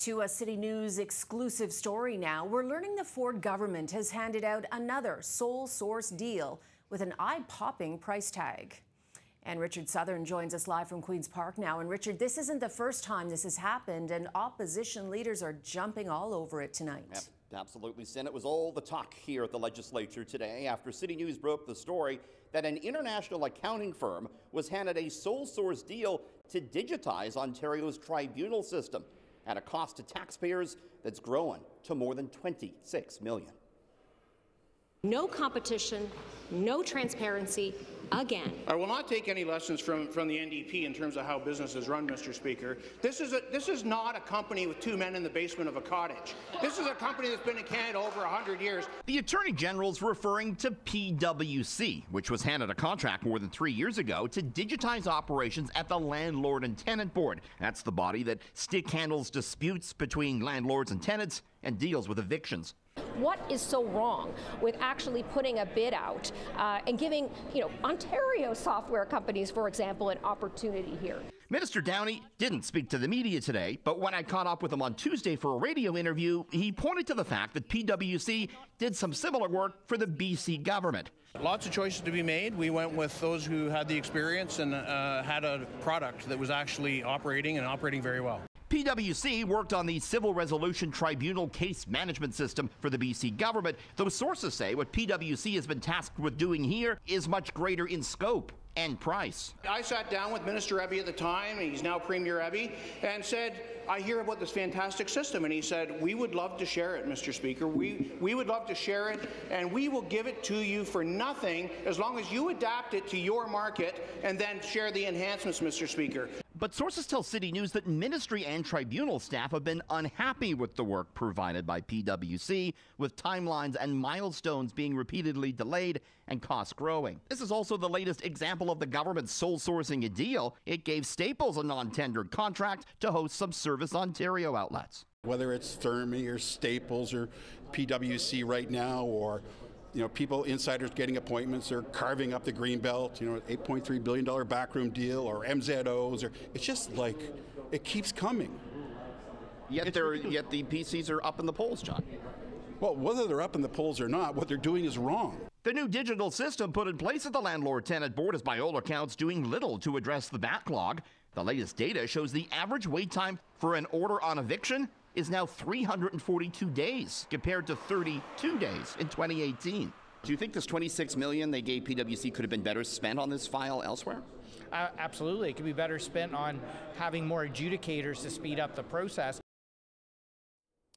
To a City News exclusive story now. We're learning the Ford government has handed out another sole source deal with an eye-popping price tag. And Richard Southern joins us live from Queen's Park now. And Richard, this isn't the first time this has happened, and opposition leaders are jumping all over it tonight. Yep, absolutely, Sin. It was all the talk here at the legislature today after City News broke the story that an international accounting firm was handed a sole source deal to digitize Ontario's tribunal system at a cost to taxpayers that's grown to more than $26 million. No competition, no transparency, again. I will not take any lessons from the NDP in terms of how business is run, Mr. Speaker. This is not a company with two men in the basement of a cottage. This is a company that's been in Canada over 100 years. The Attorney General's referring to PwC, which was handed a contract more than 3 years ago to digitize operations at the Landlord and Tenant Board. That's the body that stick handles disputes between landlords and tenants and deals with evictions. What is so wrong with actually putting a bid out and giving, Ontario software companies, for example, an opportunity here? Minister Downey didn't speak to the media today, but when I caught up with him on Tuesday for a radio interview, he pointed to the fact that PwC did some similar work for the BC government. Lots of choices to be made. We went with those who had the experience and had a product that was actually operating and operating very well. PwC worked on the Civil Resolution Tribunal case management system for the BC government, though sources say what PwC has been tasked with doing here is much greater in scope and price. I sat down with Minister Eby at the time, and he's now Premier Eby, and said, I hear about this fantastic system. And he said, we would love to share it, Mr. Speaker. We would love to share it, and we will give it to you for nothing as long as you adapt it to your market and then share the enhancements, Mr. Speaker. But sources tell City News that ministry and tribunal staff have been unhappy with the work provided by PwC, with timelines and milestones being repeatedly delayed and costs growing. This is also the latest example of the government sole sourcing a deal. It gave Staples a non-tendered contract to host some Service Ontario outlets. Whether it's Thermi or Staples or PwC right now, or people, insiders getting appointments, or carving up the Greenbelt, $8.3 billion backroom deal, or MZOs, or it's just like, it keeps coming. Yet the PCs are up in the polls, John. Well, whether they're up in the polls or not, what they're doing is wrong. The new digital system put in place at the Landlord-Tenant Board is by all accounts doing little to address the backlog. The latest data shows the average wait time for an order on eviction is now 342 days compared to 32 days in 2018. Do you think this $26 million they gave PwC could have been better spent on this file elsewhere? Absolutely. It could be better spent on having more adjudicators to speed up the process.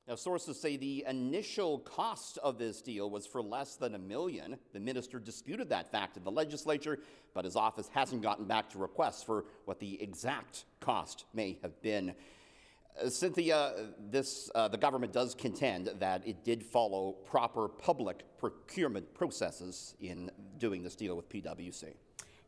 Now, sources say the initial cost of this deal was for less than $1 million. The minister disputed that fact in the legislature, but his office hasn't gotten back to requests for what the exact cost may have been. Cynthia, the government does contend that it did follow proper public procurement processes in doing this deal with PwC.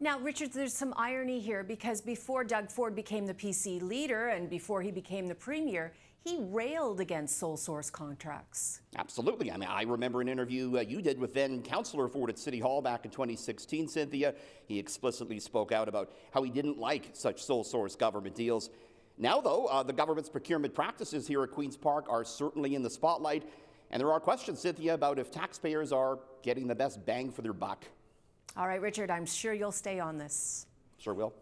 Now, Richard, there's some irony here because before Doug Ford became the PC leader and before he became the premier, he railed against sole source contracts. Absolutely. I mean, I remember an interview you did with then Councillor Ford at City Hall back in 2016, Cynthia. He explicitly spoke out about how he didn't like such sole source government deals. Now, though, the government's procurement practices here at Queen's Park are certainly in the spotlight, and there are questions, Cynthia, about if taxpayers are getting the best bang for their buck. All right, Richard, I'm sure you'll stay on this. Sure will.